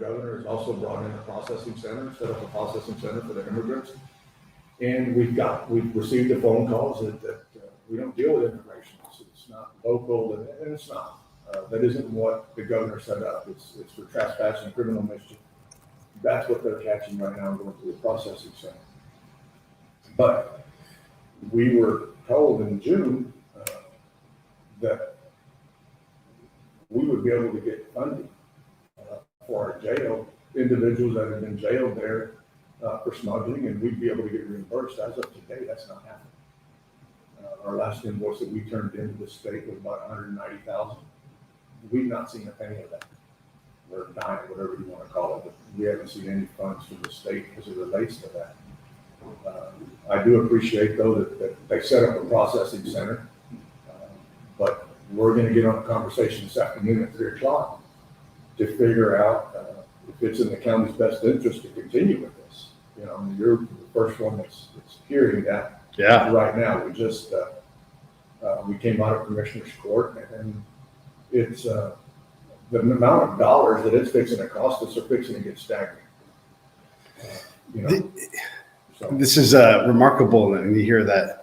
governor has also brought in a processing center, set up a processing center for the immigrants. And we've received the phone calls that we don't deal with immigration. It's not local, and it's not. That isn't what the governor set up. It's for trespassing, criminal mischief. That's what they're catching right now and going to the processing center. But we were told in June that we would be able to get funding for our jail, individuals that have been jailed there for smuggling, and we'd be able to get reimbursed. As of today, that's not happening. Our last invoice that we turned into the state was about $190,000. We've not seen a penny of that. We're dying, whatever you want to call it, but we haven't seen any funds from the state as it relates to that. I do appreciate, though, that they set up a processing center, but we're going to get on a conversation this afternoon at 3 o'clock to figure out if it's in the county's best interest to continue with this. You know, you're the first one that's hearing that. Yeah. Right now, we just we came out of Commissioner's Court, and it's the amount of dollars that it's fixing to cost us are fixing to get staggering. You know, This is remarkable, and you hear that.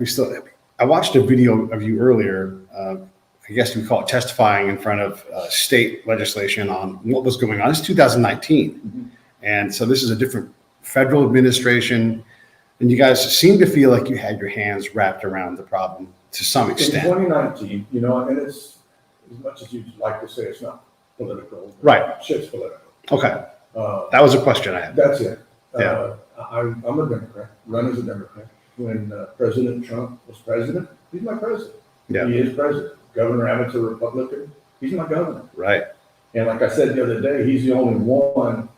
I watched a video of you earlier. I guess we call it testifying in front of state legislation on what was going on. It's 2019, and so this is a different federal administration, and you guys seem to feel like you had your hands wrapped around the problem to some extent. In 2019, you know, and it's as much as you'd like to say it's not political, right? Shit's political. Okay, that was a question I had. That's it. Yeah. I'm a Democrat, run as a Democrat. When President Trump was president, he's my president. Yeah. He is president. Governor Abbott's a Republican. He's my governor. Right. And like I said the other day, he's the only one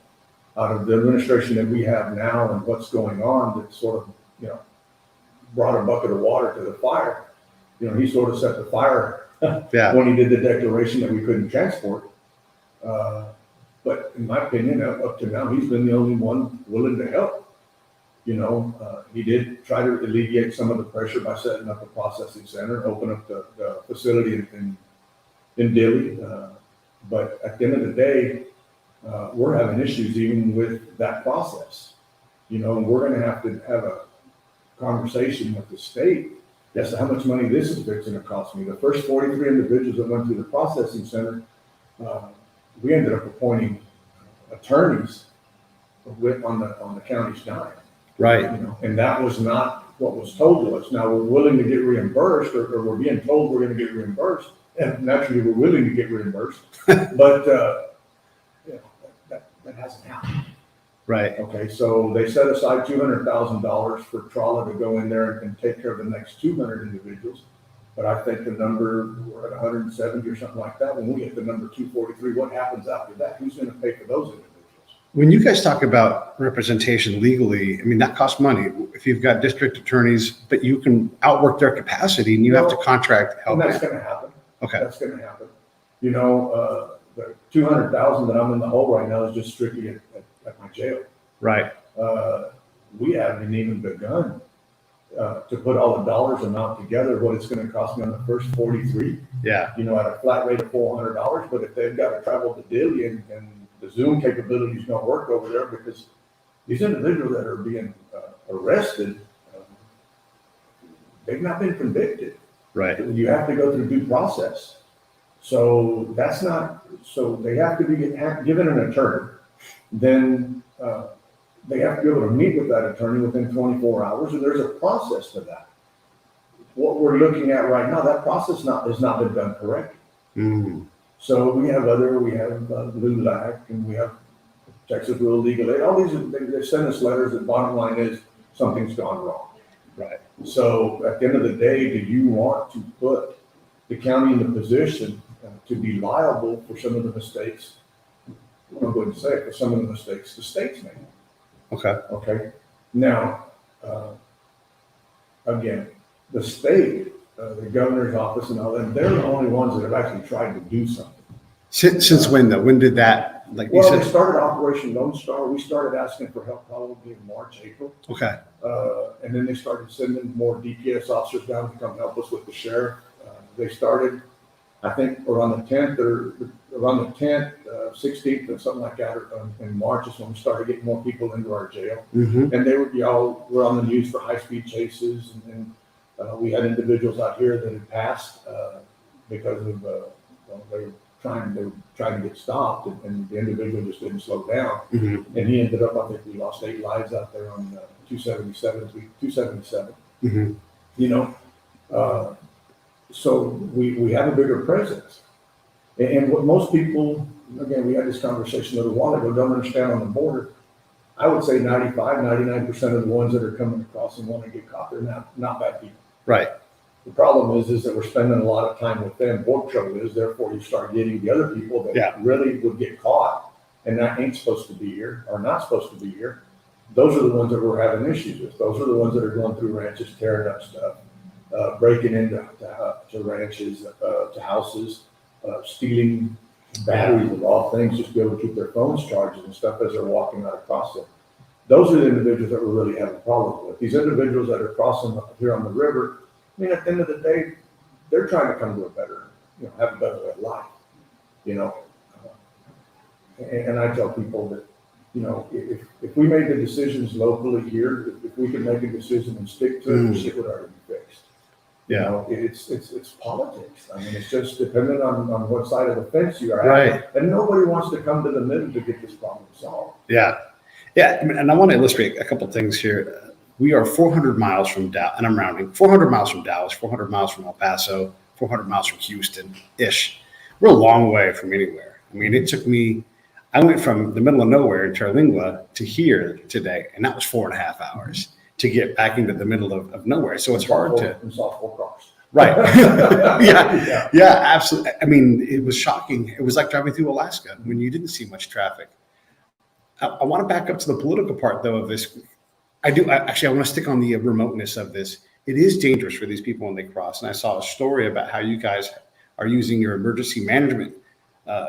out of the administration that we have now and what's going on that sort of, you know, brought a bucket of water to the fire. You know, he sort of set the fire when he did the declaration that we couldn't transport. But in my opinion, up to now, he's been the only one willing to help. You know, he did try to alleviate some of the pressure by setting up a processing center, open up the facility in Dilley. But at the end of the day, we're having issues even with that process. You know, and we're going to have a conversation with the state as to how much money this is fixing to cost me. The first 43 individuals that went through the processing center, we ended up appointing attorneys on the county's dime. Right. You know, and that was not what was told to us. Now we're willing to get reimbursed, or we're being told we're going to get reimbursed, and naturally we're willing to get reimbursed, but you know, that hasn't happened. Right. Okay, so they set aside $200,000 for Trala to go in there and take care of the next 200 individuals. But I think the number, we're at 170 or something like that. When we hit the number 243, what happens after that? Who's going to pay for those individuals? When you guys talk about representation legally, I mean, that costs money. If you've got district attorneys, but you can outwork their capacity and you have to contract help. And that's going to happen. Okay. That's going to happen. You know, the 200,000 that I'm in the hole right now is just strictly at my jail. Right. We haven't even begun to put all the dollars amount together, what it's going to cost me on the first 43. Yeah. You know, at a flat rate of $400. But if they've got to travel to Dilley and the Zoom capabilities don't work over there, because these individuals that are being arrested, they've not been convicted. Right. You have to go through due process. So that's not, so they have to be given an attorney. Then they have to be able to meet with that attorney within 24 hours, and there's a process to that. What we're looking at right now, that process has not been done correctly. Mm. So we have LULAC, and we have Texas Rural Legal Aid. All these, they send us letters. The bottom line is something's gone wrong. Right. So at the end of the day, do you want to put the county in the position to be liable for some of the mistakes? I'm not going to say it, for some of the mistakes the state's made. Okay. Okay. Now, again, the state, the governor's office and all that, they're the only ones that have actually tried to do something. Since when though? When did that, like you Well, they said? started Operation Lone Star. We started asking for help probably in March, April. Okay. And then they started sending more DPS officers down to come help us with the sheriff. They started, I think, around the 10th or around the 10th, 16th, or something like that, or in March is when we started getting more people into our jail. Mm-hmm. And they would be were on the news for high-speed chases, and we had individuals out here that had passed because of they were trying to get stopped, and the individual just didn't slow down, Mm-hmm. and he ended up. I think we lost 8 lives out there on 277. Mm-hmm. You know, so we have a bigger presence, and what most people, again, we had this conversation a little while ago, don't understand on the border. I would say 99% of the ones that are coming across and want to get caught, they're not bad people. Right. The problem is that we're spending a lot of time with them. Border trouble is, therefore you start getting the other people that really would get caught and that ain't supposed to be here or not supposed to be here. Those are the ones that we're having issues with. Those are the ones that are going through ranches, tearing up stuff, breaking into to ranches, to houses, stealing batteries of all things, just to be able to keep their phones charged and stuff as they're walking out across it. Those are the individuals that we're really having problems with. These individuals that are crossing here on the river, I mean, at the end of the day, they're trying to come to a better, have a better way of life, And I tell people that, if we made the decisions locally here, if we could make a decision and stick to it, shit would already be fixed. Yeah. It's politics. I mean, it's just dependent on what side of the fence you are Right. at. And nobody wants to come to the middle to get this problem solved. Yeah. Yeah. And I want to illustrate a couple of things here. We are 400 miles from Dallas, and I'm rounding, 400 miles from Dallas, 400 miles from El Paso, 400 miles from Houston-ish. We're a long way from anywhere. I mean, it took me, I went from the middle of nowhere in Terlingua to here today, and that was 4.5 hours to get back into the middle of nowhere. So it's hard to. And softball cross. Right. Yeah, absolutely. I mean, it was shocking. It was like driving through Alaska when you didn't see much traffic. I want to back up to the political part, though, of this. I want to stick on the remoteness of this. It is dangerous for these people when they cross. And I saw a story about how you guys are using your emergency management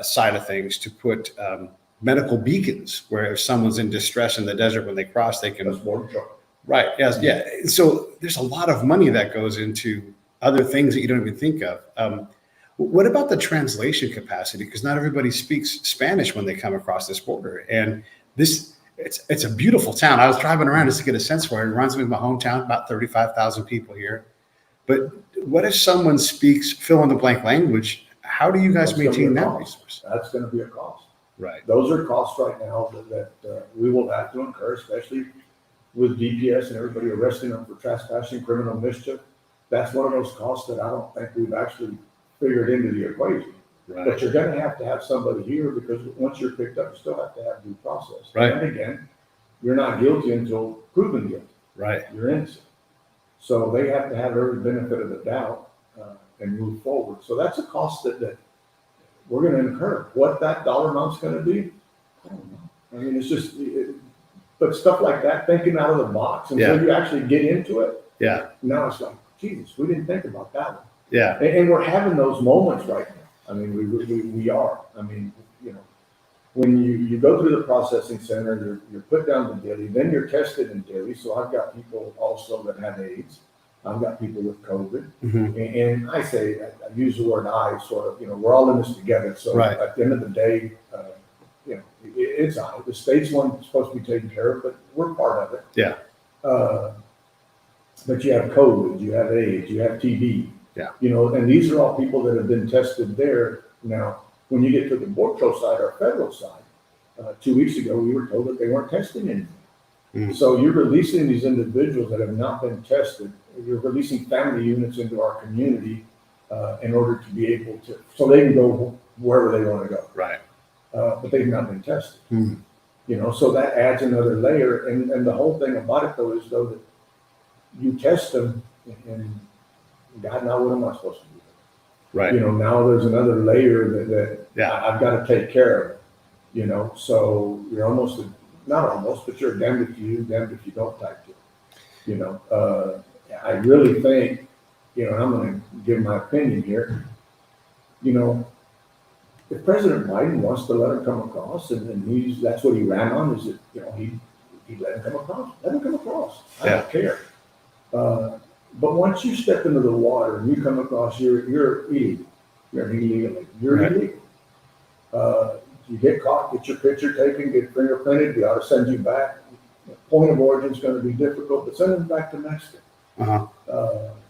side of things to put medical beacons where if someone's in distress in the desert when they cross, they can. That's border trouble. Right. Yes. Yeah. So there's a lot of money that goes into other things that you don't even think of. What about the translation capacity? Because not everybody speaks Spanish when they come across this border. And it's a beautiful town. I was driving around just to get a sense for it. It reminds me of my hometown, about 35,000 people here. But what if someone speaks fill in the blank language? How do you guys maintain that resource? That's going to be a cost. Right. Those are costs right now that we will have to incur, especially with DPS and everybody arresting them for trespassing, criminal mischief. That's one of those costs that I don't think we've actually figured into the equation. Right. But you're going to have somebody here because once you're picked up, you still have to have due process. Right. And again, you're not guilty until proven guilty. Right. You're innocent. So they have to have every benefit of the doubt and move forward. So that's a cost that we're going to incur. What that dollar amount's going to be, I don't know. I mean, it's just, but stuff like that, thinking out of the box until you actually get into it. Yeah. Now it's like, Jesus, we didn't think about that one. Yeah. And we're having those moments right now. I mean, we are. I mean, when you go through the processing center, you're put down to daily, then you're tested in daily. So I've got people also that have AIDS. I've got people with COVID. Mm-hmm. And I say, I use the word I sort of, we're all in this together. So at the end of the day, it's I. The state's one supposed to be taken care of, but we're part of it. Yeah. But you have COVID, you have AIDS, you have TB. Yeah. And these are all people that have been tested there. Now, when you get to the border patrol side, our federal side, 2 weeks ago, we were told that they weren't testing anything. Mm-hmm. So you're releasing these individuals that have not been tested. You're releasing family units into our community in order to be able to, so they can go wherever they want to go. Right. But they've not been tested. Mm-hmm. So that adds another layer. And the whole thing about it, though, is that you test them and God, now what am I supposed to do? Right. Now there's another layer that I've got to take care of, so you're almost, not almost, but you're damned if you do, damned if you don't type to. I really think, and I'm going to give my opinion here, if President Biden wants to let him come across and that's what he ran on is that, he let him come across, I don't care. But once you step into the water and you come across, you're illegal. You're illegal. Right. Illegal. You get caught, get your picture taken, get fingerprinted, we ought to send you back. Point of origin is going to be difficult, but send them back to Mexico.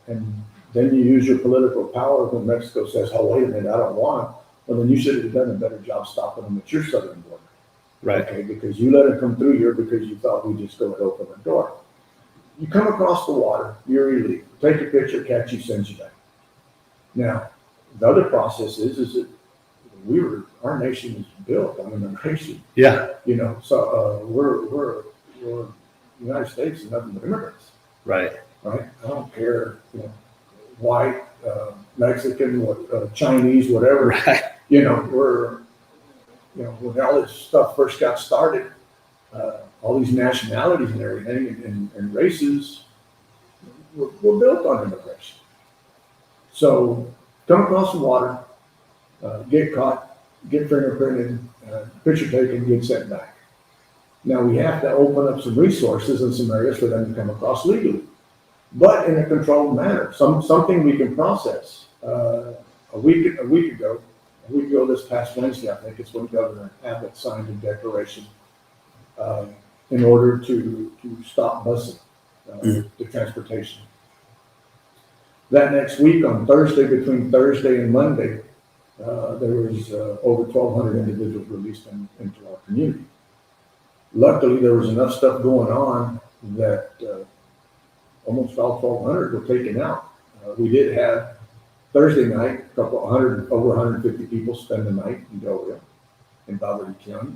And then you use your political power when Mexico says, oh, wait a minute, I don't want them. Well, then you should have done a better job stopping them at your southern border. Right. Okay, because you let them come through here because you thought we just go and open the door. You come across the water, you're illegal. Take a picture, catch you, send you back. Now, the other process is that our nation is built on immigration. Yeah. You know, so we're the United States is nothing but immigrants. Right. Right. I don't care, white, Mexican, Chinese, whatever. Right. When all this stuff first got started, all these nationalities and everything and races were built on immigration. So come across the water, get caught, get fingerprinted, picture taken, get sent back. Now we have to open up some resources in some areas for them to come across legally, but in a controlled manner, something we can process. A week ago this past Wednesday, I think it's when Governor Abbott signed a declaration in order to stop busing, the transportation. That next week on Thursday, between Thursday and Monday, there was over 1,200 individuals released into our community. Luckily, there was enough stuff going on that almost all 1,200 were taken out. We did have Thursday night, over 150 people spend the night in Del Rio, in Valverde County.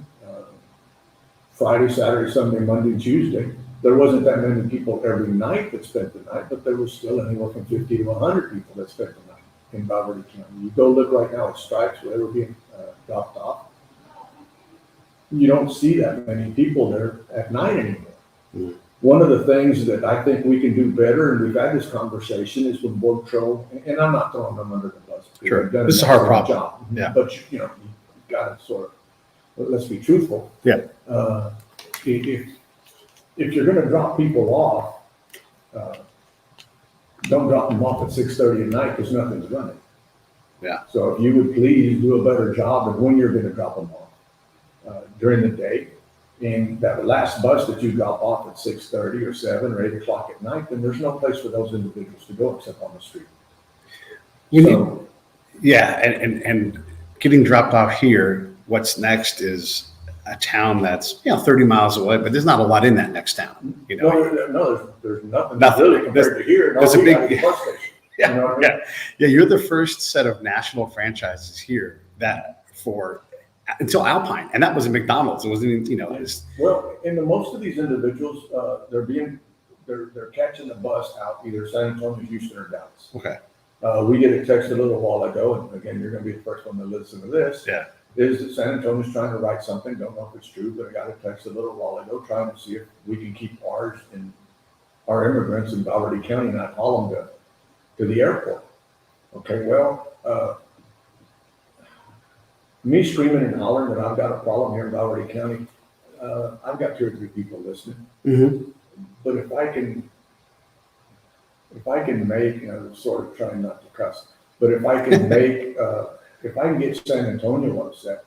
Friday, Saturday, Sunday, Monday, and Tuesday, there wasn't that many people every night that spent the night, but there was still anywhere from 50 to 100 people that spent the night in Valverde County. You go look right now at strikes where they were being dropped off. You don't see that many people there at night anymore. Mm-hmm. One of the things that I think we can do better, and we've had this conversation, is with Border Patrol, and I'm not throwing them under the bus. Sure, this is a hard problem. Job. Yeah, but you got to sort of, let's be truthful. Yeah. If you're going to drop people off, don't drop them off at 6:30 at night because nothing's running. Yeah. So if you would please do a better job of when you're going to drop them off during the day. And that last bus that you drop off at 6:30 or 7 or 8 o'clock at night, then there's no place for those individuals to go except on the street. And getting dropped off here, what's next is a town that's 30 miles away, but there's not a lot in that next town. No, there's nothing really compared to here. There's a big bus station. Yeah, you know what I mean? Yeah. You're the first set of national franchises here until Alpine, and that was a McDonald's. It wasn't, Well, and most of these individuals, they're catching the bus out either San Antonio, Houston, or Dallas. Okay. We get a text a little while ago, and again, you're going to be the first one to listen to this. Yeah. Is that San Antonio's trying to write something? Don't know if it's true, but I got a text a little while ago trying to see if we can keep our immigrants in Valverde County, not haul them to the airport. Okay, well, me screaming and hollering that I've got a problem here in Valverde County, I've got 2 or 3 people listening. Mm-hmm. But if I can make, sort of trying not to cuss, but if I can make, if I can get San Antonio upset,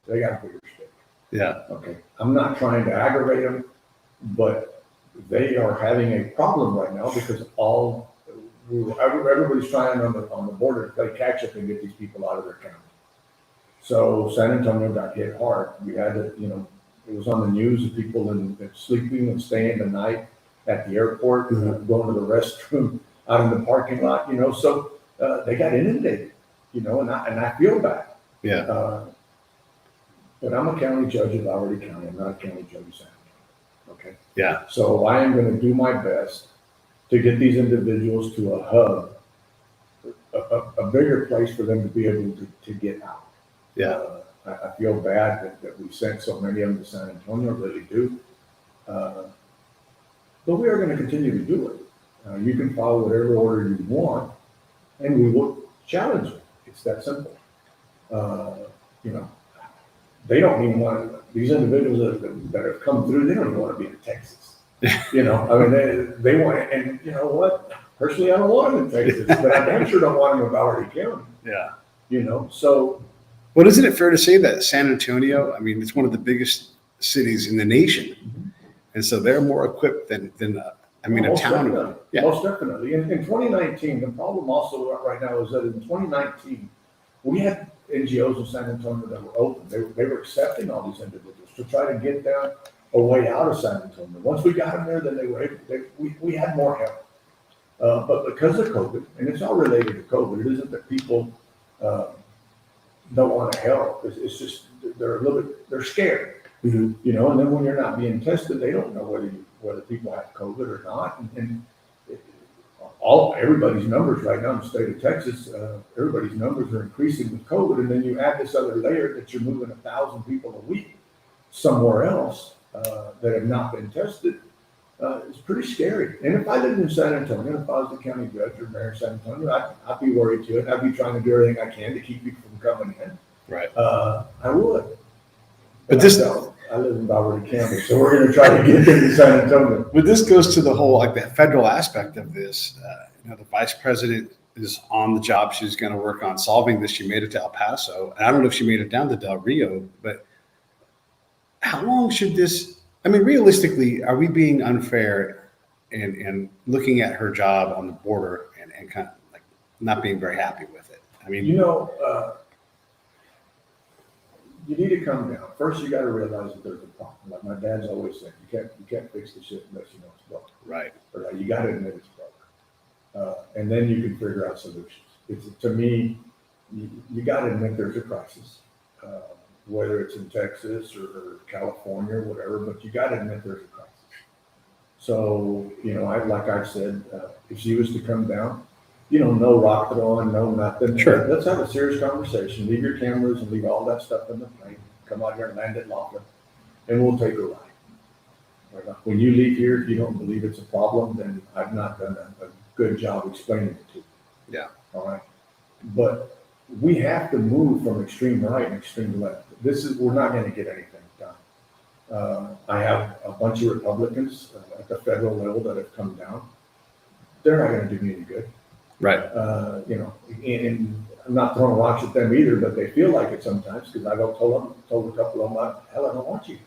they got a bigger stick. Yeah. Okay. I'm not trying to aggravate them, but they are having a problem right now because everybody's trying on the border to play catch up and get these people out of their county. So San Antonio got hit hard. We had to, it was on the news of people sleeping and staying the night at the airport, going to the restroom out in the parking lot, so they got inundated, and I feel bad. Yeah. But I'm a county judge of Valverde County. I'm not a county judge of San Antonio. Okay. Yeah. So I am going to do my best to get these individuals to a hub, a bigger place for them to be able to get out. Yeah. I feel bad that we sent so many of them to San Antonio, really do. But we are going to continue to do it. You can follow whatever order you want, and we will challenge it. It's that simple. They don't even want to, these individuals that have come through, they don't even want to be in Texas. They want, and you know what? Personally, I don't want them in Texas, but I damn sure don't want them in Valverde County. Yeah. So Well, isn't it fair to say that San Antonio, I mean, it's one of the biggest cities in the nation. And so they're more equipped than I mean, a Most town. definitely. Yeah. Most definitely. In 2019, the problem also right now is that in 2019, we had NGOs in San Antonio that were open. They were accepting all these individuals to try to get them a way out of San Antonio. Once we got them there, then they were able, we had more help. But because of COVID, and it's all related to COVID, it isn't that people don't want to help. It's just they're a little bit, they're scared. Mhm. You know, and then when you're not being tested, they don't know whether people have COVID or not. And everybody's numbers right now in the state of Texas, everybody's numbers are increasing with COVID. And then you add this other layer that you're moving 1,000 people a week somewhere else that have not been tested. It's pretty scary. And if I lived in San Antonio, if I was the county judge or mayor of San Antonio, I'd be worried too. And I'd be trying to do everything I can to keep people from coming in. Right. I would. But this, I live in Valverde County, so we're going to try to get into San Antonio. but this goes to the whole, like the federal aspect of this. You know, the vice president is on the job. She's going to work on solving this. She made it to El Paso. And I don't know if she made it down to Del Rio, but how long should this, I mean, realistically, are we being unfair and looking at her job on the border and kind of like not being very happy with it? I mean, You know, you need to come down. First, you got to realize that there's a problem. Like my dad's always said, you can't fix the shit unless you know it's broke. right. Or like, you got to admit it's broke, and then you can figure out solutions. It's to me, you got to admit there's a crisis, whether it's in Texas or California or whatever. But you got to admit there's a crisis. So you know, like I said, if she was to come down, you know, no rocket on, no nothing. Sure. Let's have a serious conversation. Leave your cameras and leave all that stuff in the plane. Come out here and land it lawfully, and we'll take a ride. Right. When you leave here, if you don't believe it's a problem, then I've not done a good job explaining it to you. Yeah. All right. But we have to move from extreme right and extreme left. We're not going to get anything done. I have a bunch of Republicans at the federal level that have come down. They're not going to do me any good. Right. You know, and I'm not throwing rocks at them either, but they feel like it sometimes because I've told a couple of them, hell, I don't want you.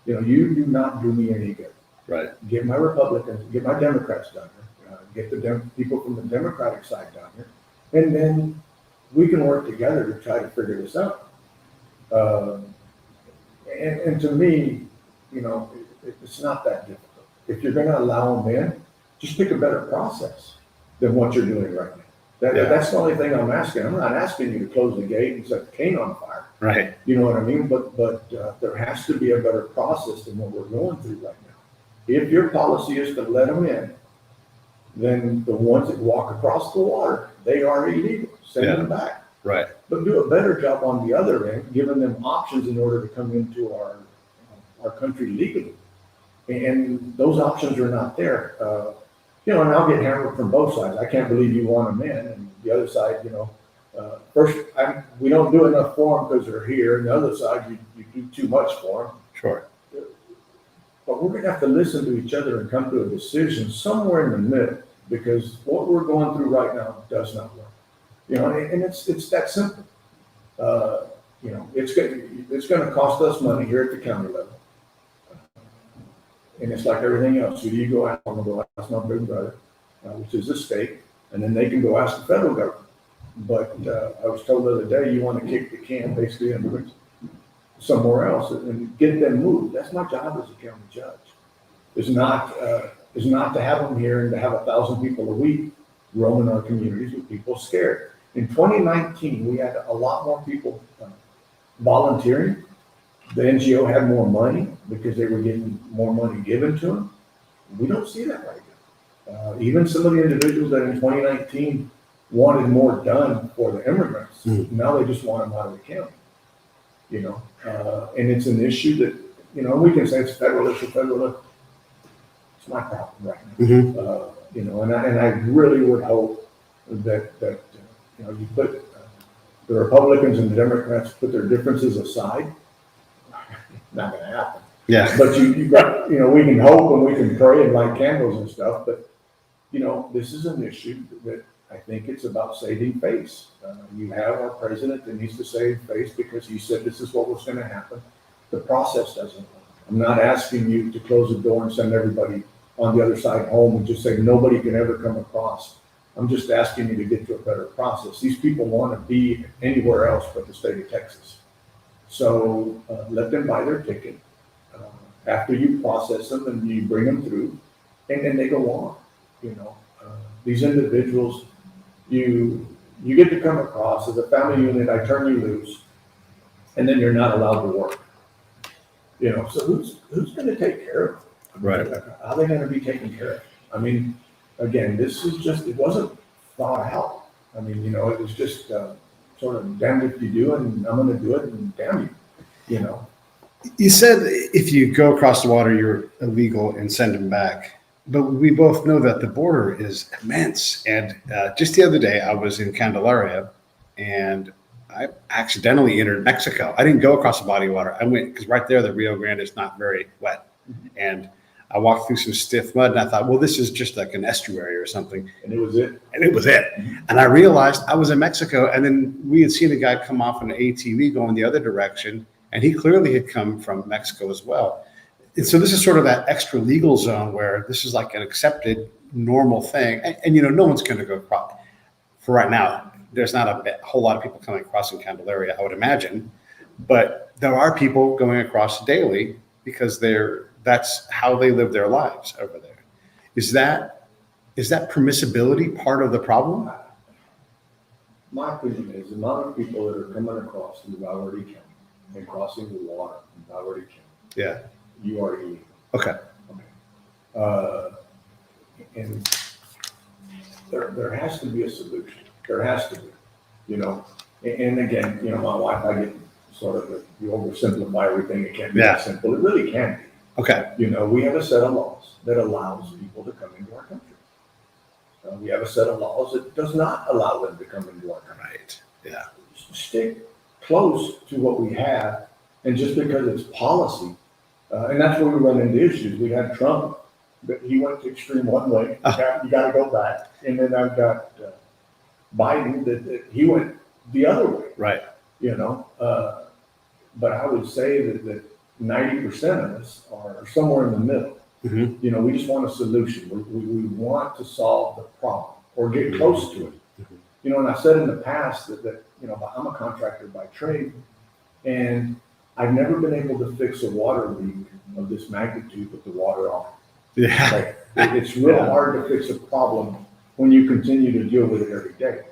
You know, you do not do me any good. Right. Get my Republicans, get my Democrats down here, get the people from the Democratic side down here, and then we can work together to try to figure this out. And to me, you know, it's not that difficult. If you're going to allow them in, just pick a better process than what you're doing right now. That's the only thing I'm asking. I'm not asking you to close the gate and set the cane on fire. Right. You know what I mean? But there has to be a better process than what we're going through right now. If your policy is to let them in, then the ones that walk across the water, they are illegal. Send them back. Right. But do a better job on the other end, giving them options in order to come into our country legally. And those options are not there. You know, and I'll get hammered from both sides. I can't believe you want them in. And the other side, you know, first, we don't do enough for them because they're here. And the other side, you do too much for them. Sure. But we're going to have to listen to each other and come to a decision somewhere in the middle, because what we're going through right now does not work. You know, and it's that simple. You know, it's going to cost us money here at the county level. And it's like everything else. So you go out, I'm going to go ask my big brother, which is the state, and then they can go ask the federal government. But I was told the other day, you want to kick the can basically into somewhere else and get them moved. That's my job as a county judge. Is not to have them here and to have 1,000 people a week roaming our communities with people scared. In 2019, we had a lot more people volunteering. The NGO had more money because they were getting more money given to them. We don't see that right now. Even some of the individuals that in 2019 wanted more done for the immigrants, now they just want them out of the county. You know, and it's an issue that, you know, we can say it's federal issue. It's my problem right now. You know, and I really would hope that you know, you put the Republicans and the Democrats put their differences aside. Not going to happen. Yeah. But you got, you know, we can hope and we can pray and light candles and stuff, but you know, this is an issue that I think it's about saving face. You have our president that needs to save face because he said this is what was going to happen. The process doesn't work. I'm not asking you to close the door and send everybody on the other side home and just say nobody can ever come across. I'm just asking you to get to a better process. These people want to be anywhere else but the state of Texas. So let them buy their ticket. After you process them and you bring them through, and then they go on. These individuals, you get to come across as a family unit. I turn you loose, and then you're not allowed to work. So who's going to take care of them? Right. How are they going to be taken care of? I mean, again, this is it wasn't thought out. I mean, it was just sort of damned if you do, and I'm going to do it, and damn you, You said if you go across the water, you're illegal and send them back. But we both know that the border is immense. And just the other day, I was in Candelaria, and I accidentally entered Mexico. I didn't go across the body of water. I went because right there, the Rio Grande is not very wet. And I walked through some stiff mud, and I thought, well, this is just like an estuary or something. And it was it. And it was it. And I realized I was in Mexico. And then we had seen a guy come off an ATV going the other direction, and he clearly had come from Mexico as well. And so this is sort of that extra legal zone where this is like an accepted normal thing. And no one's going to go across. For right now, there's not a whole lot of people coming across in Candelaria, I would imagine. But there are people going across daily because that's how they live their lives over there. Is that permissibility part of the problem? My opinion is the amount of people that are coming across in Valverde County and crossing the water in Valverde County. Yeah. You are illegal. Okay. And there has to be a solution. There has to be, And again, my wife, I get sort of you oversimplify everything. It can't be that simple. It really can be. Okay. We have a set of laws that allows people to come into our country. We have a set of laws that does not allow them to come into our country. Right. Yeah. Stick close to what we have, and just because it's policy. And that's where we run into issues. We had Trump, but he went to extreme one way. You got to go back. And then I've got Biden that he went the other way. Right. But I would say that 90% of us are somewhere in the middle. Mm-hmm. We just want a solution. We want to solve the problem or get close to it. Mm-hmm. And I said in the past that I'm a contractor by trade, and I've never been able to fix a water leak of this magnitude with the water on. Yeah. It's real hard to fix a problem when you continue to deal with it every day.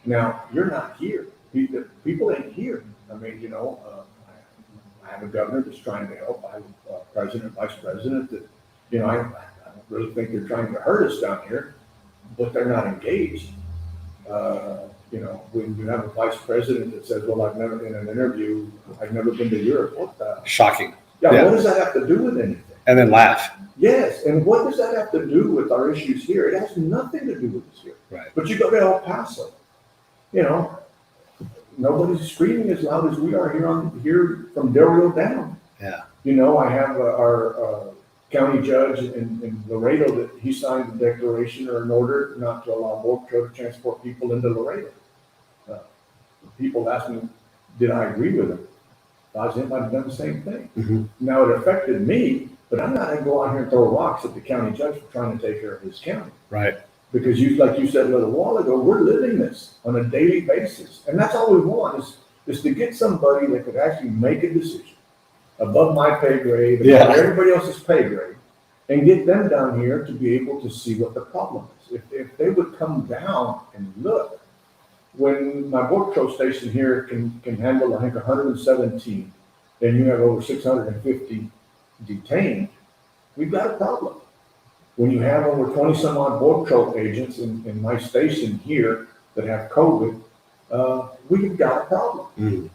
Now, you're not here. People ain't here. I mean, I have a governor that's trying to help. I have a president, vice president that, I don't really think they're trying to hurt us down here, but they're not engaged. When you have a vice president that says, well, I've never, in an interview, I've never been to Europe. What the? Shocking. Yeah, what does that have to do with anything? And then laugh. Yes, and what does that have to do with our issues here? It has nothing to do with us here. Right. But you go to El Paso, nobody's screaming as loud as we are here from Del Rio down. Yeah. I have our county judge in Laredo that he signed a declaration or an order not to allow Border Patrol to transport people into Laredo. People ask me, did I agree with him? I was him, I'd have done the same thing. Mm-hmm. Now it affected me, but I'm not going to go out here and throw rocks at the county judge for trying to take care of his county. Right. Because like you said a little while ago, we're living this on a daily basis. And that's all we want is to get somebody that could actually make a decision above my pay grade, above everybody else's pay grade, and get them down here to be able to see what the problem is. If they would come down and look, when my Border Patrol station here can handle, I think, 117, and you have over 650 detained, we've got a problem. When you have over 20 some odd Border Patrol agents in my station here that have COVID, we've got a problem.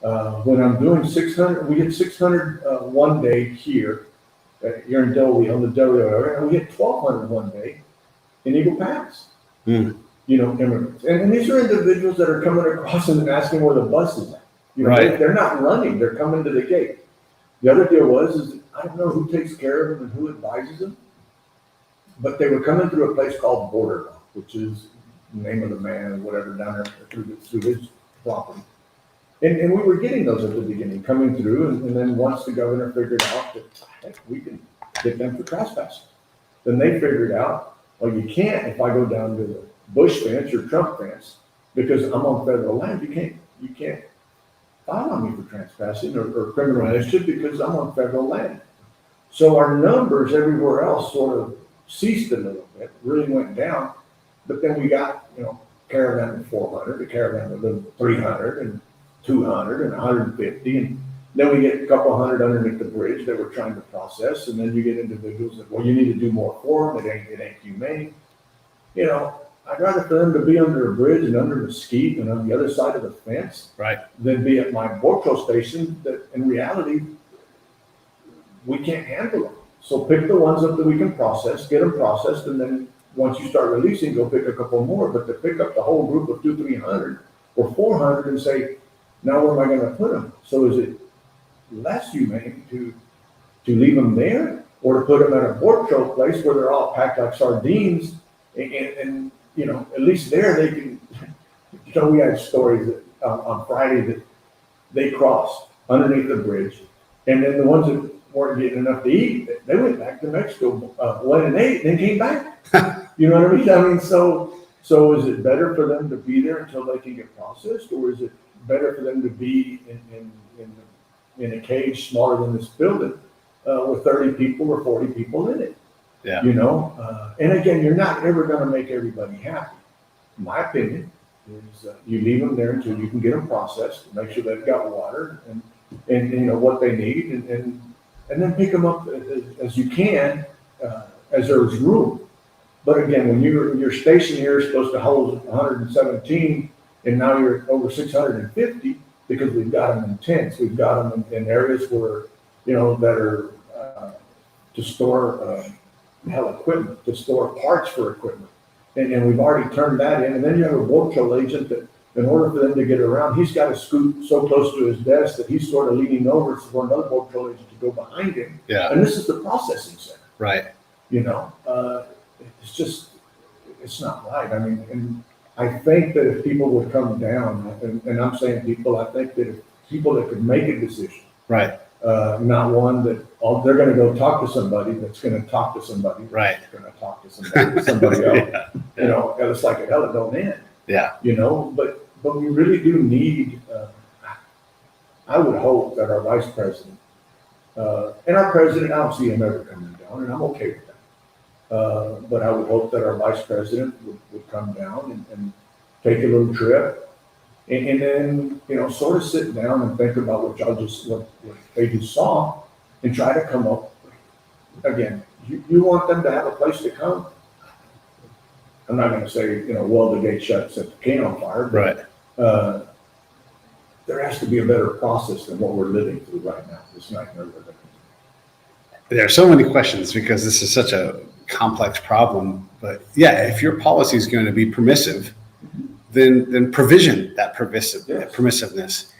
Mm. When I'm doing 600, we get 600 one day here in Del Rio, on the Del Rio area, and we get 1,200 one day in Eagle Pass. Mm. Immigrants. And these are individuals that are coming across and asking where the bus is at. Right. They're not running, they're coming to the gate. The other deal is I don't know who takes care of them and who advises them, but they were coming through a place called Border Lock, which is name of the man or whatever down there through his property. And we were getting those at the beginning, coming through, and then once the governor figured out that, heck, we can get them for trespassing, then they figured out, well, you can't if I go down to the Bush fence or Trump fence, because I'm on federal land, you can't file on me for trespassing or criminal initiative because I'm on federal land. So our numbers everywhere else sort of ceased a little bit, really went down, but then we got, caravan with 400, a caravan with 300 and 200 and 150, and then we get a couple hundred underneath the bridge that we're trying to process, and then you get individuals that, well, you need to do more for them, it ain't humane. I'd rather for them to be under a bridge and under mesquite and on the other side of the fence, Right. than be at my border patrol station that in reality, we can't handle them. So pick the ones up that we can process, get them processed, and then once you start releasing, go pick a couple more. But to pick up the whole group of 200, 300 or 400 and say, now where am I going to put them? So is it less humane to leave them there, or to put them at a border patrol place where they're all packed like sardines, and at least there they can. We had stories that on Friday that they crossed underneath the bridge, and then the ones that weren't getting enough to eat, they went back to Mexico, went and ate, and then came back. You know what I mean? So is it better for them to be there until they can get processed, or is it better for them to be in a cage smaller than this building with 30 people or 40 people in it? Yeah. And again, you're not ever going to make everybody happy. My opinion is you leave them there until you can get them processed, make sure they've got water and what they need, and then pick them up as you can, as there's room. But again, when your station here is supposed to hold 117, and now you're over 650, because we've got them in tents, we've got them in areas where, that are to store equipment, to store parts for equipment. And we've already turned that in. And then you have a border patrol agent that, in order for them to get around, he's got to scoot so close to his desk that he's sort of leaning over for another border patrol agent to go behind him. Yeah. And this is the processing center. Right. It's not right. I mean, and I think that if people would come down, and I'm saying people, I think that if people that could make a decision, Right. Not one that they're going to go talk to somebody that's going to talk to somebody Right. that's going to talk to somebody else. Yeah. It's like a hell it don't end. Yeah. But we really do need. I would hope that our vice president and our president, I don't see him ever coming down, and I'm okay with that. But I would hope that our vice president would come down and take a little trip. And then, sort of sit down and think about what they just saw, and try to come up. Again, you want them to have a place to come. I'm not going to say, weld the gate shut, set the can on fire. But, Right. There has to be a better process than what we're living through right now. It's not going to work. There are so many questions because this is such a complex problem. But yeah, if your policy is going to be permissive, then provision that permissiveness.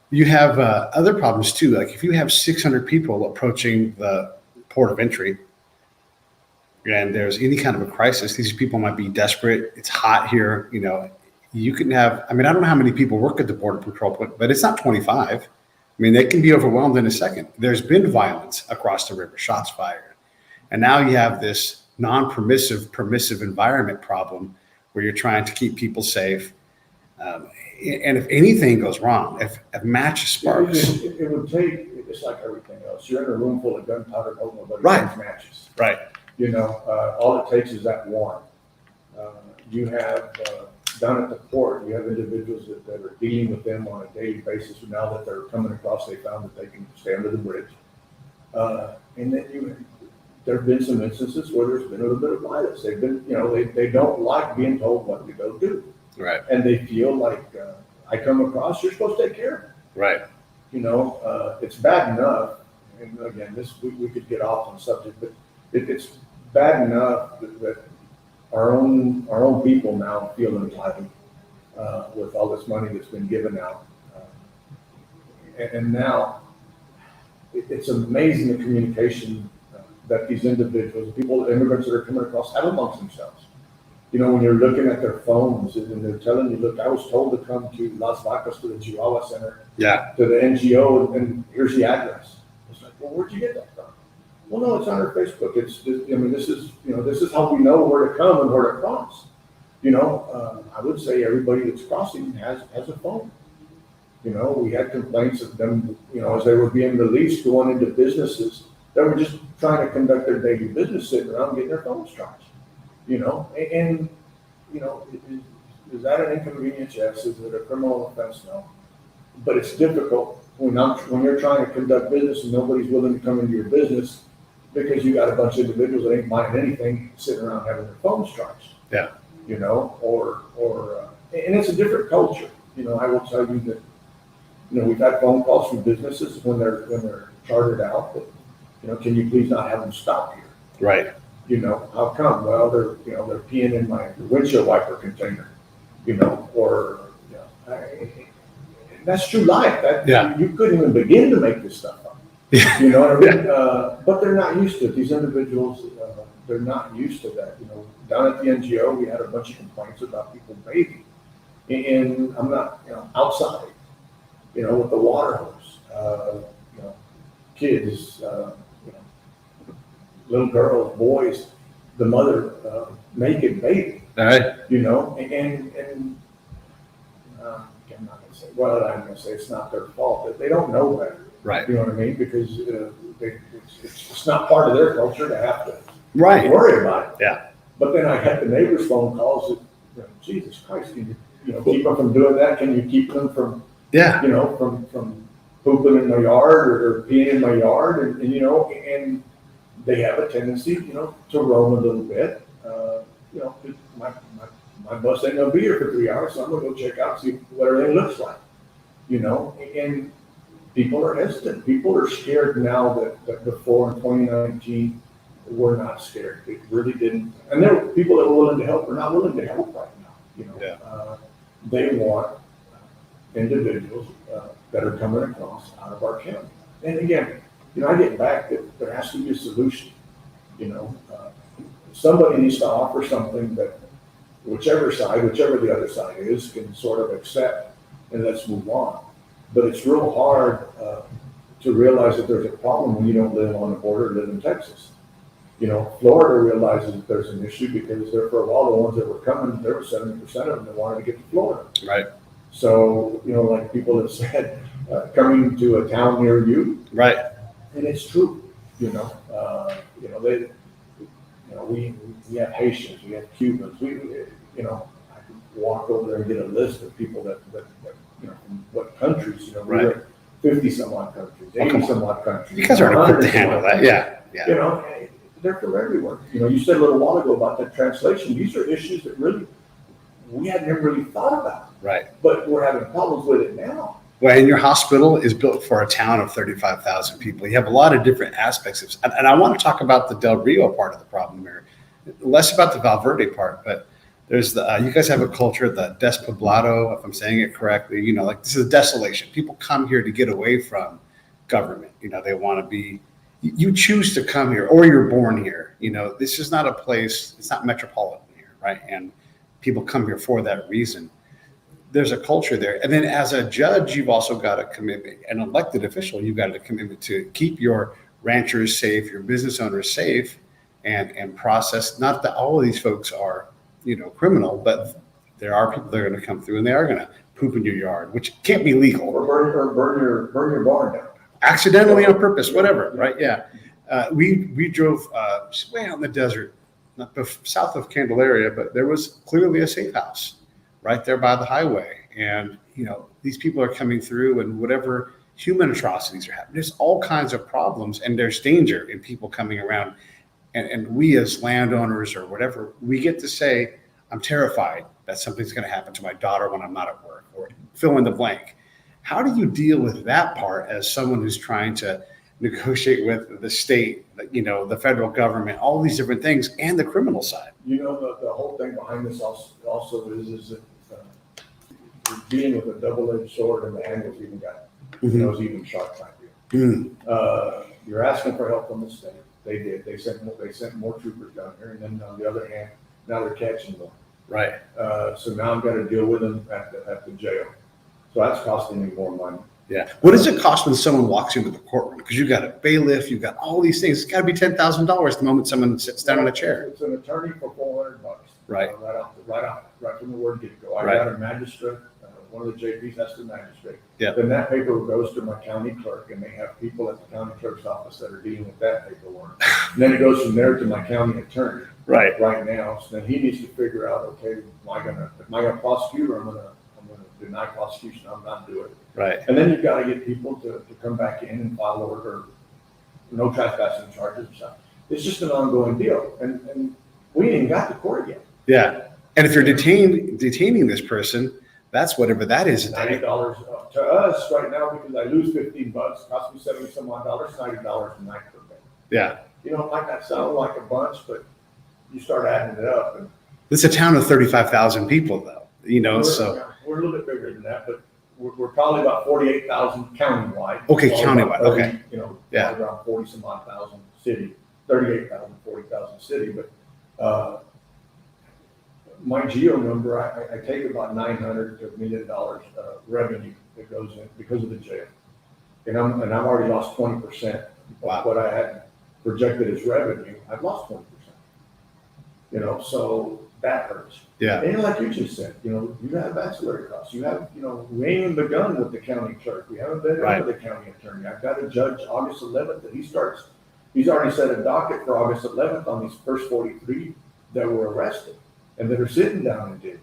You have other problems too. Like if you have 600 people approaching the port of entry, and there's any kind of a crisis, these people might be desperate. It's hot here. You can have. I don't know how many people work at the border patrol, but it's not 25. They can be overwhelmed in a second. There's been violence across the river, shots fired, and now you have this non-permissive, permissive environment problem, where you're trying to keep people safe. And if anything goes wrong, if a match sparks. It would take, it's like everything else. You're in a room full of gunpowder, nobody Right. matches. Right. All it takes is that one. You have, down at the port, you have individuals that are dealing with them on a daily basis. Now that they're coming across, they found that they can stay under the bridge. And then there have been some instances where there's been a little bit of violence. They've been, they don't like being told what to go do. Right. And they feel like, I come across, you're supposed to take care of me. Right. It's bad enough, and again, we could get off on the subject, but it's bad enough that our own people now feel entitled with all this money that's been given out. And now it's amazing the communication that these individuals, immigrants that are coming across, have amongst themselves. You know, when you're looking at their phones and they're telling you, look, I was told to come to Las Vacas to the Chihuahua Center, Yeah. to the NGO, and here's the address. It's like, well, where'd you get that from? Well, no, it's on our Facebook. I mean, this is how we know where to come and where to cross. You know, I would say everybody that's crossing has a phone. You know, we had complaints of them, you know, as they were being released, going into businesses that were just trying to conduct their daily business, sitting around getting their phones charged. You know, and you know, is that an inconvenience? Yes. Is it a criminal offense? No. But it's difficult when you're trying to conduct business and nobody's willing to come into your business because you got a bunch of individuals that ain't buying anything, sitting around having their phones charged. Yeah. You know, and it's a different culture. You know, I will tell you that, you know, we've had phone calls from businesses when they're chartered out that, you know, can you please not have them stop here? Right. You know, how come? Well, they're peeing in my windshield wiper container, you know, or, you know, that's true life. You couldn't even begin to make this stuff up. You know what I mean? But they're not used to it. These individuals, they're not used to that. You know, down at the NGO, we had a bunch of complaints about people bathing. And I'm not, you know, outside, you know, with the water hose, you know, kids, you know, little girls, boys, the mother naked baby. All right. You know, and I'm not going to say, well, I'm going to say it's not their fault. They don't know better. Right. You know what I mean? Because it's not part of their culture to have to worry about it. Yeah. But then I had the neighbors' phone calls that, you know, Jesus Christ, can you keep them from doing that? Can you keep them from, you know, from pooping in my yard or peeing in my yard? And you know, and they have a tendency, you know, to roam a little bit. You know, my bus ain't gonna be here for 3 hours, so I'm gonna go check out, see what everything looks like. You know, and people are hesitant. People are scared now that before in 2019 were not scared. They really didn't. And there were people that were willing to help or not willing to help right now. You know, they want individuals that are coming across out of our county. And again, you know, I get back that there has to be a solution. You know, somebody needs to offer something that whichever the other side is, can sort of accept, and let's move on. But it's real hard to realize that there's a problem when you don't live on the border, live in Texas. You know, Florida realizes that there's an issue because there, for a while, the ones that were coming, there were 70% of them that wanted to get to Florida. Right. So, you know, like people have said, coming to a town near you. Right. And it's true. You know, we have Haitians, we have Cubans. You know, I could walk over there and get a list of people that you know, from what countries. You know, we were 50 some odd countries, 80 some odd countries. You guys aren't equipped to handle that. Yeah. You know, they're from everywhere. You know, you said a little while ago about that translation. These are issues that really we hadn't ever really thought about. Right. But we're having problems with it now. Well, and your hospital is built for a town of 35,000 people. You have a lot of different aspects of, and I want to talk about the Del Rio part of the problem here, less about the Valverde part, but there's you guys have a culture, the despoblado, if I'm saying it correctly, you know, like this is desolation. People come here to get away from government. You know, they want to be, you choose to come here or you're born here. You know, this is not a place, it's not metropolitan here, right? And people come here for that reason. There's a culture there. And then as a judge, you've also got a commitment, an elected official, you've got a commitment to keep your ranchers safe, your business owners safe, and process. Not that all of these folks are, you know, criminal, but there are people that are going to come through and they are going to poop in your yard, which can't be legal. Or burn your barn down. Accidentally, on purpose, whatever, right? Yeah. We drove way out in the desert, not south of Candelaria, but there was clearly a safe house right there by the highway. And, you know, these people are coming through and whatever human atrocities are happening. There's all kinds of problems and there's danger in people coming around. And we as landowners or whatever, we get to say, I'm terrified that something's going to happen to my daughter when I'm not at work, or fill in the blank. How do you deal with that part as someone who's trying to negotiate with the state, you know, the federal government, all these different things, and the criminal side? You know, the whole thing behind this also is that you're dealing with a double-edged sword, and the handle's even got, you know, it's even sharp like you. You're asking for help from the state. They did. They sent more troopers down here, and then on the other hand, Now they're catching them. Right. So now I've got to deal with them at the jail. So that's costing me more money. Yeah. What does it cost when someone walks into the courtroom? Because you've got a bailiff, you've got all these things. It's got to be $10,000 the moment someone sits down in a chair. It's an attorney for $400. Right. Right from the word get go. I Right. got a magistrate. One of the JPs has the magistrate. Yeah. Then that paper goes to my county clerk, and they have people at the county clerk's office that are dealing with that paperwork. And then it goes from there to my county attorney. Right. Right now, so then he needs to figure out, okay, am I gonna prosecute, or I'm gonna deny prosecution? I'm not doing it. Right. And then you've got to get people to come back in and file order, no trespassing charges and stuff. It's just an ongoing deal, and we ain't even got to court yet. Yeah. And if you're detaining this person, that's whatever that is a day. $90 to us right now, because I lose $15, cost me 70 some odd dollars, $90 a night per day. Yeah. You know, it might not sound like a bunch, but you start adding it up, and It's a town of 35,000 people, though. we're a little bit bigger than that, but we're probably about 48,000 countywide. Okay, So countywide, about 30, okay. You know, Yeah. around 40 some odd thousand city, 38,000, 40,000 city, but my geo number, I take about $900 to $1 million revenue that goes in because of the jail. And I've already lost 20% Wow. of what I had projected as revenue. I've lost 20%. You know, so that hurts. Yeah. And like you just said, you know, you have ancillary costs. You have, you know, we ain't even begun with the county clerk. We haven't been Right. over the county attorney. I've got a judge August 11th that he's already set a docket for August 11th on these first 43 that were arrested and that are sitting down in Diddy.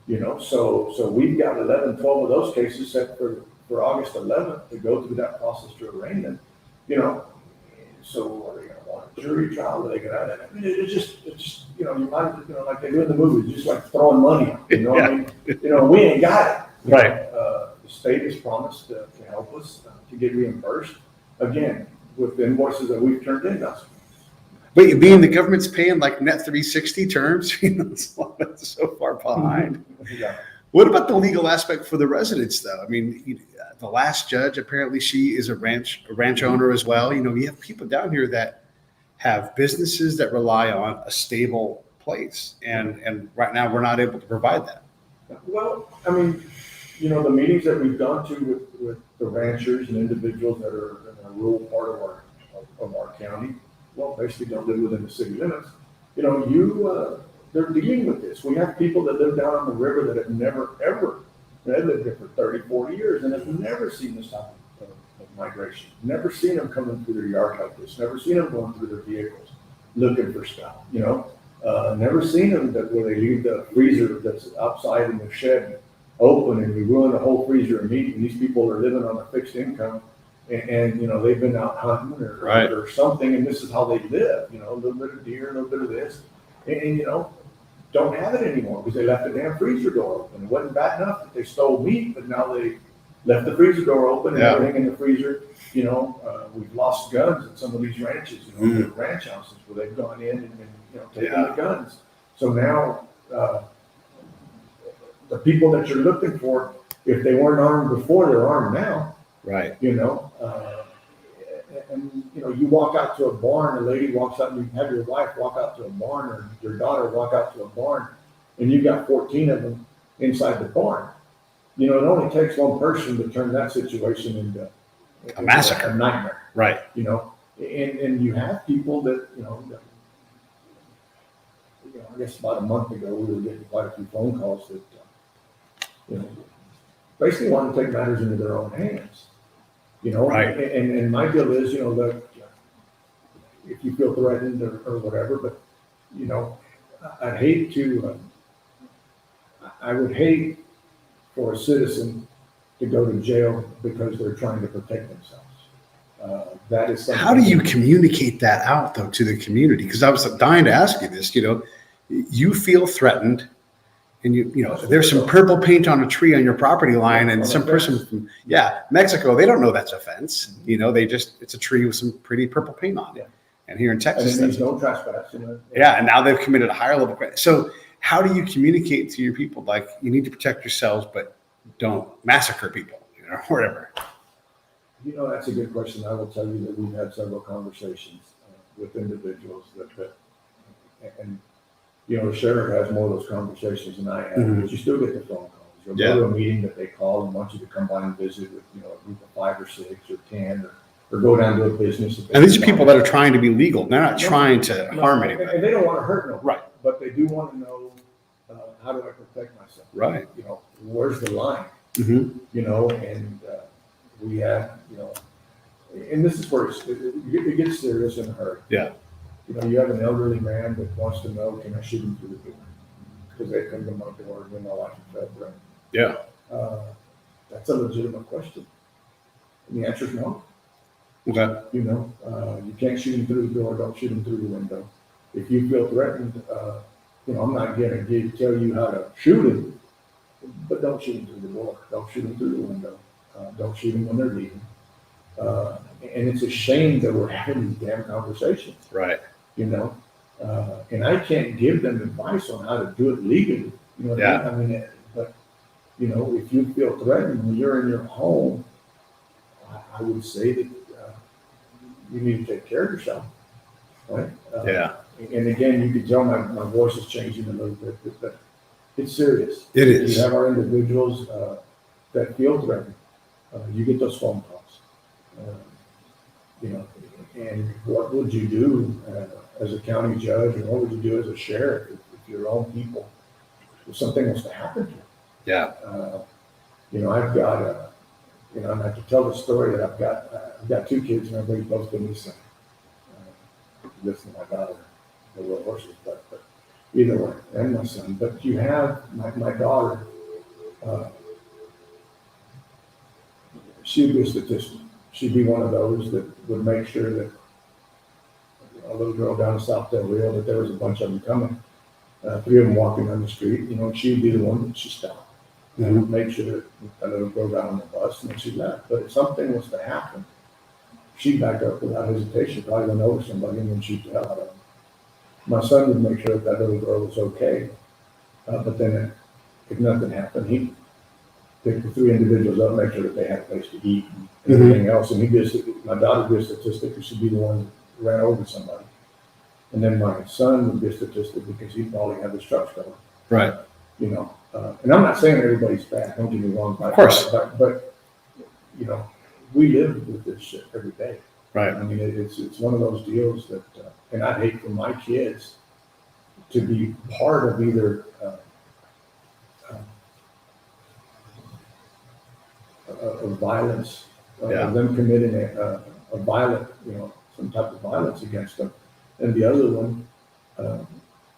You know, so we've got 11, 12 of those cases set for August 11th to go through that process to arraign them. You know, so are they going to want a jury trial? Are they going to? I mean, it's just, you know, you might, you know, like they do in the movies, just like throwing money out. You know what I mean? You know, we ain't got it. Right. The state has promised to help us to get reimbursed again with the invoices that we've turned in. But being the government's paying like net 360 terms, you know, it's so far behind. Yeah. What about the legal aspect for the residents, though? I mean, the last judge, apparently she is a ranch owner as well. You know, you have people down here that have businesses that rely on a stable place. And right now we're not able to provide that. Well, I mean, you know, the meetings that we've gone to with the ranchers and individuals that are in a rural part of our county, well, basically don't live within the city limits. You know, they're dealing with this. We have people that live down on the river that have never, ever, they lived there for 30, 40 years and have never seen this type of migration. Never seen them coming through their yard like this. Never seen them going through their vehicles looking for stuff, you know. Never seen them where they leave the freezer that's outside in the shed open and we ruin the whole freezer of meat. And these people are living on a fixed income and you know, they've been out hunting or something, and this is how they live, you know, a little bit of deer, a little bit of this, and you know, don't have it anymore because they left the damn freezer door open. It wasn't bad enough that they stole meat, but now they left the freezer door open and everything in the freezer. You know, we've lost guns at some of these ranches, you know, the ranch houses where they've gone in and you know, taken the guns. So now the people that you're looking for, if they weren't armed before, they're armed now. Right. You know, and you know, you walk out to a barn, a lady walks out, and you have your wife walk out to a barn, or your daughter walk out to a barn, and you got 14 of them inside the barn. You know, it only takes one person to turn that situation into A massacre. a nightmare. Right. You know, and you have people that, you know, I guess about a month ago, we were getting quite a few phone calls that, you know, basically want to take matters into their own hands. You know, Right. And my deal is, you know, that if you feel threatened or whatever, but, you know, I'd hate to, I would hate for a citizen to go to jail because they're trying to protect themselves. That is something. How do you communicate that out, though, to the community? Because I was dying to ask you this, you know, you feel threatened. And you know, there's some purple paint on a tree on your property line, and some person from Mexico, they don't know that's a fence. You know, it's a tree with some pretty purple paint on it. And here in Texas, there's no trespass. You know? Yeah, and now they've committed a higher level crime. So how do you communicate to your people, like, you need to protect yourselves, but don't massacre people, you know, whatever? You know, that's a good question. I will tell you that we've had several conversations with individuals and You know, the sheriff has more of those conversations than I have, Mhm. but you still get the phone calls. You'll Yeah. go to a meeting that they call and want you to come by and visit with, you know, a group of 5 or 6 or 10, or go down to a business. that they And these are can people buy. that are trying to be legal. They're not trying to harm And anybody. they don't want to hurt nobody. Right. But they do want to know, how do I protect myself? Right. You know, where's the line? Hmm. You know, and we have, you know, and this is where it gets serious in a hurry. Yeah. You know, you have an elderly man that wants to know, can I shoot him through the door? Because they come to my door when my wife fell threatened. Yeah. That's a legitimate question. And the answer is no. Okay. You know, you can't shoot him through the door, don't shoot him through the window. If you feel threatened, you know, I'm not gonna tell you how to shoot him, but don't shoot him through the door, don't shoot him through the window, don't shoot him when they're leaving. And it's a shame that we're having these damn conversations, Right. you know? And I can't give them advice on how to do it legally, you know what Yeah. I mean? But, you know, if you feel threatened when you're in your home, I would say that you need to take care of yourself, right? Yeah. And again, you can tell my voice is changing a little bit, but it's serious. It is. You have our individuals that feel threatened. You get those phone calls. You know, and what would you do as a county judge, or what would you do as a sheriff if your own people, if something was to happen to you? Yeah. You know, I've got you know, and I have to tell the story that I've got 2 kids, and everybody's both been the same. Listen to my daughter, the little horses, but either way, and my son. But you have my daughter, she'd be a statistician. She'd be one of those that would make sure that a little girl down in South Del Rio, that there was a bunch of them coming, 3 of them walking down the street, you know, she'd be the one that she stopped. And make sure that that little girl got on the bus and then she left. But if something was to happen, she'd back up without hesitation, probably went over somebody and then she'd tell out of them. My son would make sure that that little girl was okay. But then if nothing happened, he'd pick the 3 individuals up, make sure that they had a place to eat and everything else. And my daughter would be a statistic because she'd be the one that ran over somebody. And then my son would be a statistic because he'd probably have his truck stolen. Right. You know, and I'm not saying everybody's bad, don't get me wrong. Of course. But, you know, we live with this shit every day. Right. I mean, it's one of those deals that, and I'd hate for my kids to be part of either of violence, Yeah. of them committing a violent, you know, some type of violence against them, and the other one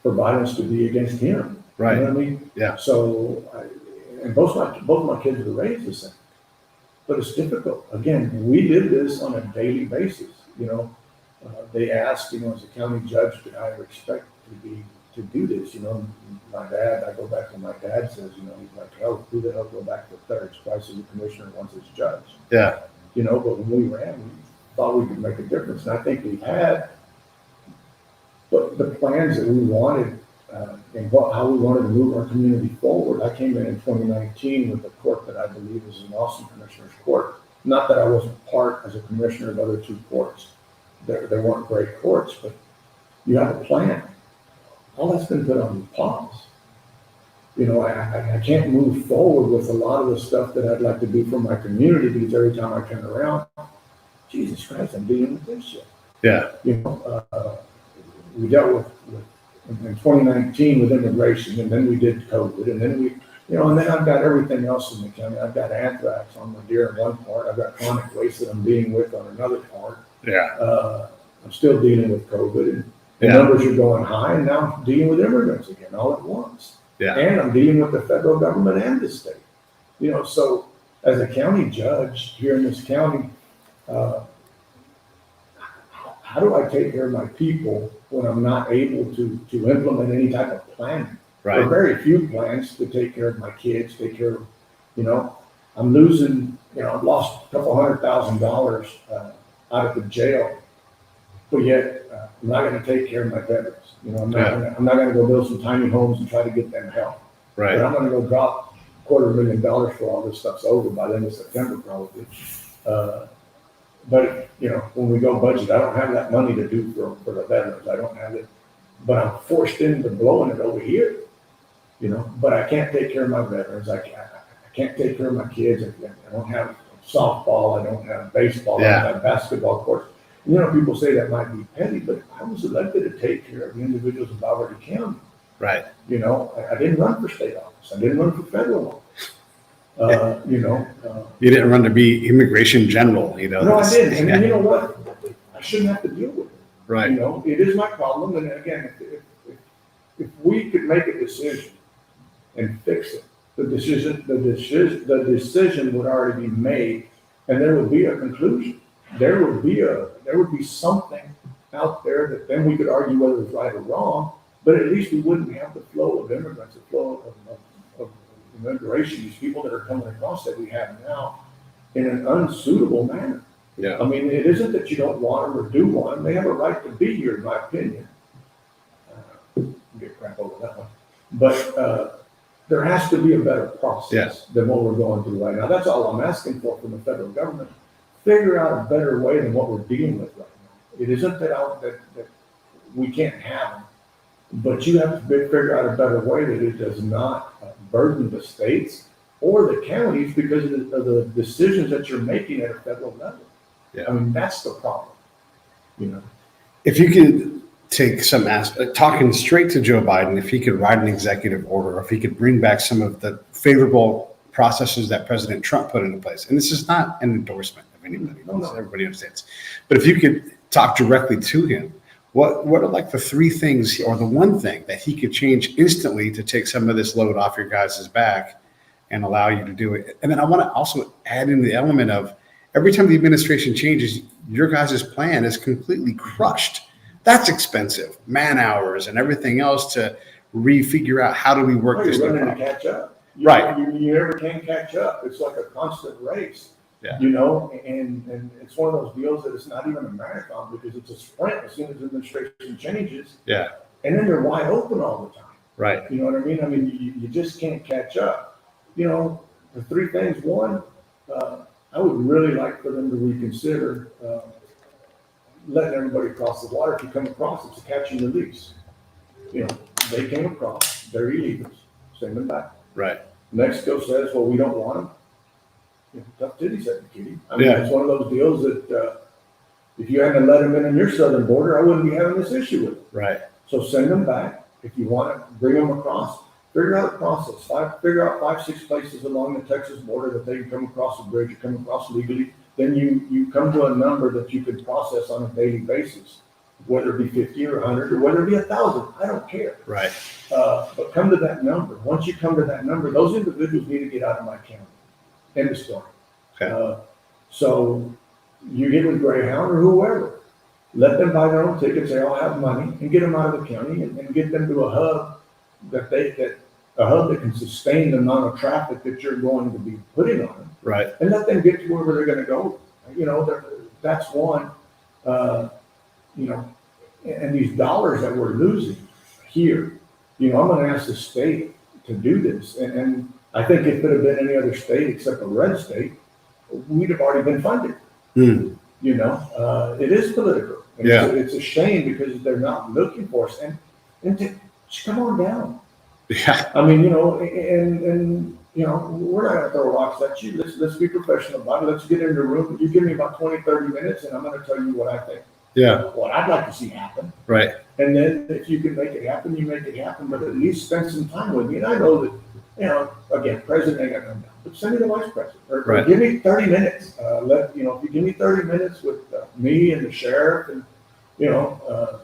for violence to be against him. Right. You know what I mean? Yeah. So, and both my kids were raised the same, but it's difficult. Again, we did this on a daily basis. You know, they asked, you know, as a county judge, did I ever expect to do this? You know, my dad, I go back to my dad says, you know, he's like, hell, who the hell go back to thirds, twice as a commissioner, once as judge? Yeah. You know, but when we ran, we thought we could make a difference, and I think we've had. But the plans that we wanted. And how we wanted to move our community forward. I came in 2019 with a court that I believe is an awesome commissioner's court. Not that I wasn't part as a commissioner of other 2 courts. They weren't great courts, but you have a plan. All that's been put on pause. You know, I can't move forward with a lot of the stuff that I'd like to do for my community because every time I turn around, Jesus Christ, I'm dealing with this shit. Yeah. You know, we dealt with in 2019 with immigration, and then we did COVID, and then we, you know, and then I've got everything else in the county. I've got anthrax on my deer in one part. I've got chronic waste that I'm dealing with on another part. Yeah. I'm still dealing with COVID, and the Yeah. numbers are going high, and now I'm dealing with immigrants again all at once. Yeah. And I'm dealing with the federal government and the state. You know, so as a county judge here in this county, how do I take care of my people when I'm not able to implement any type of plan? Right. There are very few plans to take care of my kids, take care of, you know, I'm losing, you know, I've lost a couple $100,000 out of the jail, but yet I'm not going to take care of my veterans. You know, I'm not going to go build some tiny homes and try to get them help. Right. But I'm going to go drop $250,000 for all this stuff's over by the end of September probably. But, you know, when we go budget, I don't have that money to do for the veterans. I don't have it. but I'm forced into blowing it over here, you know, but I can't take care of my veterans. I can't take care of my kids. I don't have softball. I don't have baseball. I don't have basketball courts. You know, people say that might be petty, but I was elected to take care of the individuals of Valverde County. Right. You know, I didn't run for state office. I didn't run for federal office. You know. You didn't run to be immigration general, you know. No, I didn't. And you know what? I shouldn't have to deal with it. Right. You know, it is my problem. And again, if we could make a decision and fix it, the decision would already be made, and there would be a conclusion. There would be something out there that then we could argue whether it's right or wrong, but at least we wouldn't have the flow of immigrants, the flow of immigration, these people that are coming across that we have now in an unsuitable manner. Yeah. I mean, it isn't that you don't want them or do want them. They have a right to be here, in my opinion. Get crap over that one. But there has to be a better process than what we're going through right now. That's all I'm asking for from the federal government. Figure out a better way than what we're dealing with right now. It isn't that we can't have them, but you have to figure out a better way that it does not burden the states or the counties because of the decisions that you're making at a federal level. Yeah. I mean, that's the problem, you know. If you could take some talking straight to Joe Biden, if he could write an executive order, or if he could bring back some of the favorable processes that President Trump put into place, and this is not an endorsement of anybody, everybody understands, but if you could talk directly to him, what are like the three things or the one thing that he could change instantly to take some of this load off your guys' back and allow you to do it? And then I want to also add in the element of every time the administration changes, your guys' plan is completely crushed. That's expensive, man hours and everything else to refigure out how do we work this You're new running to problem. catch up. Right. You never can catch up. It's like a constant race. Yeah. You know, and it's one of those deals that it's not even a marathon because it's a sprint as soon as the administration changes. Yeah. And then they're wide open all the time. Right. You know what I mean? I mean, you just can't catch up. You know, the three things. One, I would really like for them to reconsider letting everybody cross the water. If you come across, it's a catch and release. You know, they came across, they're illegals, send them back. Right. Mexico says, well, we don't want them. You know, tough titties at the kitty. I mean, Yeah. it's one of those deals that if you hadn't let them in on your southern border, I wouldn't be having this issue with it. Right. So send them back. If you want to bring them across, figure out a process. Figure out 5-6 places along the Texas border that they can come across the bridge or come across legally. Then you come to a number that you can process on a daily basis, whether it be 50 or 100 or whether it be 1,000. I don't care. Right. But come to that number. Once you come to that number, those individuals need to get out of my county. End of story. Okay. So you get with Greyhound or whoever. Let them buy their own tickets. They all have money and get them out of the county and get them to a hub that can sustain the amount of traffic that you're going to be putting on them. Right. And let them get to wherever they're going to go. You know, that's one. You know, and these dollars that we're losing here, you know, I'm going to ask the state to do this. And I think if it could have been any other state except a red state, we'd have already been funded. Mm. You know, it is political. And Yeah. it's a shame because they're not looking for us. And just come on down. Yeah. I mean, you know, and you know, we're not going to throw rocks at you. Let's be professional about it. Let's get in the room. You give me about 20, 30 minutes, and I'm going to tell you what I think. Yeah. What I'd like to see happen. Right. And then if you can make it happen, you make it happen. But at least spend some time with me. And I know that, you know, again, president ain't got to come down, but send me the vice president. Or Right. give me 30 minutes. If you give me 30 minutes with me and the sheriff and, you know,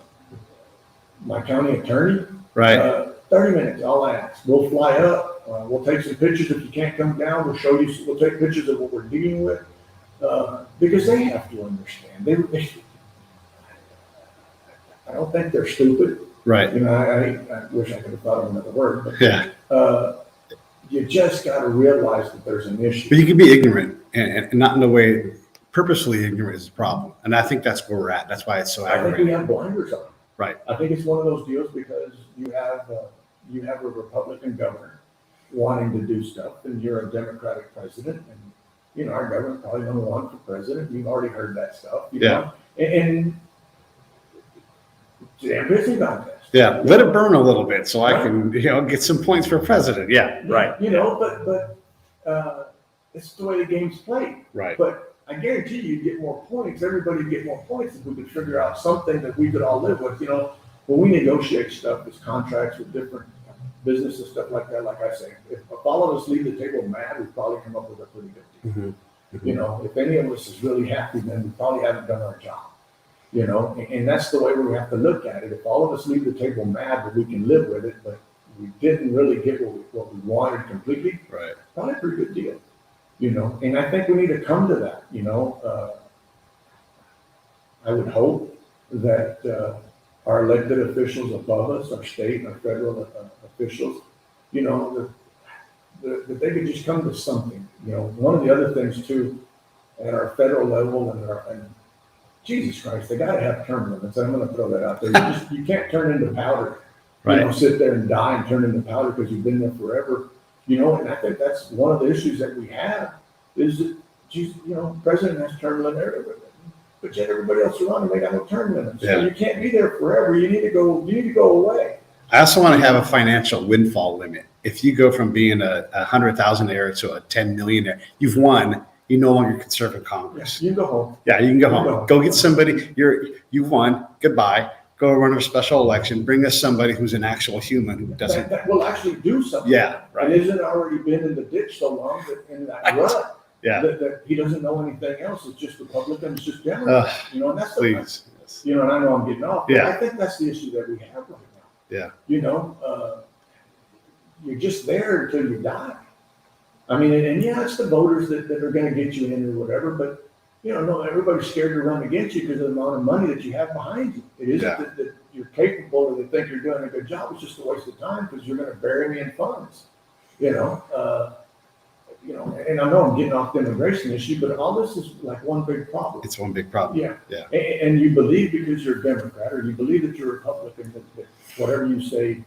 my county attorney. Right. 30 minutes, all I ask. We'll fly up. We'll take some pictures. If you can't come down, we'll show you. We'll take pictures of what we're dealing with because they have to understand. I don't think they're stupid. Right. You know, I wish I could have thought of another word. But, Yeah. you just got to realize that there's an issue. But you can be ignorant and not in a way purposefully ignorant is the problem. And I think that's where we're at. That's why it's so I think we aggravating. have blinders on. Right. I think it's one of those deals because you have a Republican governor wanting to do stuff, and you're a Democratic president, and you know our government probably don't want for president. You've already heard that stuff. You know? And it's a damn pissing contest. Yeah, let it burn a little bit so I can, get some points for president. Yeah, right. But it's the way the game's played. Right. But I guarantee you get more points. Everybody get more points if we could figure out something that we could all live with. When we negotiate stuff, it's contracts with different businesses, stuff like that. Like I say, if all of us leave the table mad, we probably come up with a pretty good deal. If any of us is really happy, then we probably haven't done our job. And that's the way we have to look at it. If all of us leave the table mad, but we can live with it, but we didn't really get what we wanted completely, Right. probably a pretty good deal. And I think we need to come to that. I would hope that our elected officials above us, our state and our federal officials, that they could just come to something. One of the other things too, at our federal level and Jesus Christ, they got to have term limits. I'm going to throw that out there. You can't turn into powder. Right. Sit there and die and turn into powder because you've been there forever. And I think that's one of the issues that we have is that, president has term limit everywhere, but yet everybody else around him, they got no term limits. Yeah. So you can't be there forever. You need to go away. I also want to have a financial windfall limit. If you go from being a 100,000-aire to a 10 millionaire, you've won. You no longer can serve in Congress. You can go home. Yeah, you can go home. Go get somebody. You won. Goodbye. Go run a special election. Bring us somebody who's an actual human who doesn't. That will actually do something. Yeah, right. And isn't already been in the ditch so long that in that rut. Yeah. That he doesn't know anything else. It's just Republican. It's just Democrat. And that's the please. Yes. and I know I'm getting off. But Yeah. I think that's the issue that we have right now. Yeah. You're just there until you die. I mean, and yeah, it's the voters that are going to get you in or whatever, but no, everybody's scared to run against you because of the amount of money that you have behind you. It isn't that you're capable or they think you're doing a good job. It's just a waste of time because you're going to bury me in funds. And I know I'm getting off the immigration issue, but all this is like one big problem. It's one big problem. Yeah. Yeah. And you believe because you're a Democrat or you believe that you're a Republican that whatever you say,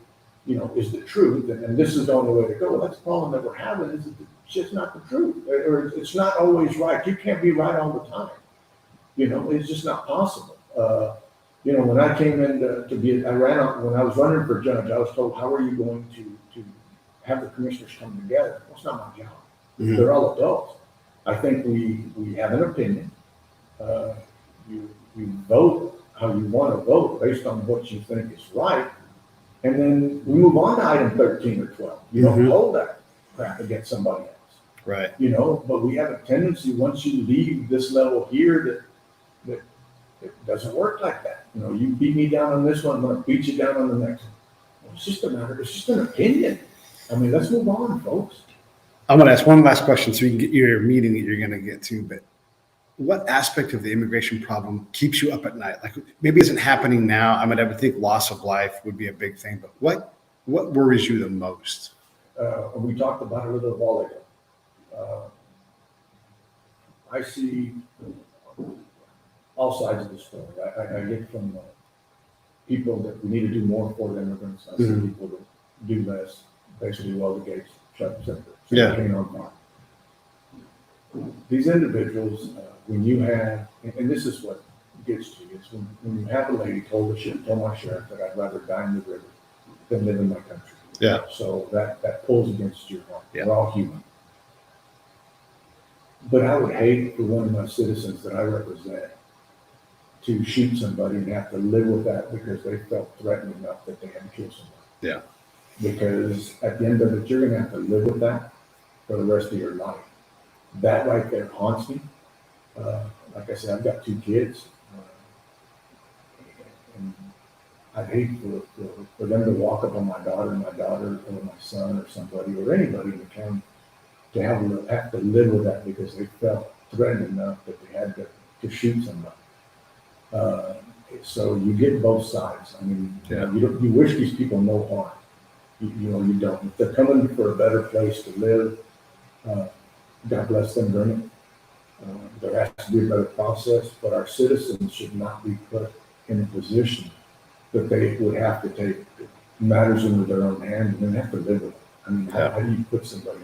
is the truth, and this is the only way to go. Well, that's the problem that we're having is that it's just not the truth, or it's not always right. You can't be right all the time. It's just not possible. When I came in when I was running for judge, I was told, how are you going to have the commissioners come together? Well, it's not my job. Mm-hmm. They're all adults. I think we have an opinion. You vote how you want to vote based on what you think is right. And then we move on to item 13 or 12. You don't hold that crap against somebody else. Right. But we have a tendency once you leave this level here that it doesn't work like that. You beat me down on this one, I'm going to beat you down on the next one. Well, it's just it's just an opinion. I mean, let's move on, folks. I'm going to ask one last question so you can get your meeting that you're going to get to, but what aspect of the immigration problem keeps you up at night? Like maybe it isn't happening now. I would think loss of life would be a big thing, but what worries you the most? We talked about it a little while ago. I see all sides of the story. I get from people that we need to do more for the immigrants. I see people that do less, basically weld the gates, shut the center, on fire. These individuals, when you have, and this is what gets to you, is when you have a lady told my sheriff that I'd rather die in the river than live in my country. Yeah. So that pulls against your heart. Yeah. We're all human. But I would hate for one of my citizens that I represent to shoot somebody and have to live with that because they felt threatened enough that they had to kill somebody. Yeah. Because at the end of it, you're going to have to live with that for the rest of your life. That right there haunts me. Like I said, I've got 2 kids. And I'd hate for them to walk up on my daughter or my son or somebody or anybody in the county to have to live with that because they felt threatened enough that they had to shoot somebody. So you get both sides. I mean, you wish these people no harm. You don't. If they're coming for a better place to live, God bless them, bring it. There has to be a better process, but our citizens should not be put in a position that they would have to take matters into their own hands and then have to live with it. I mean, how do you put somebody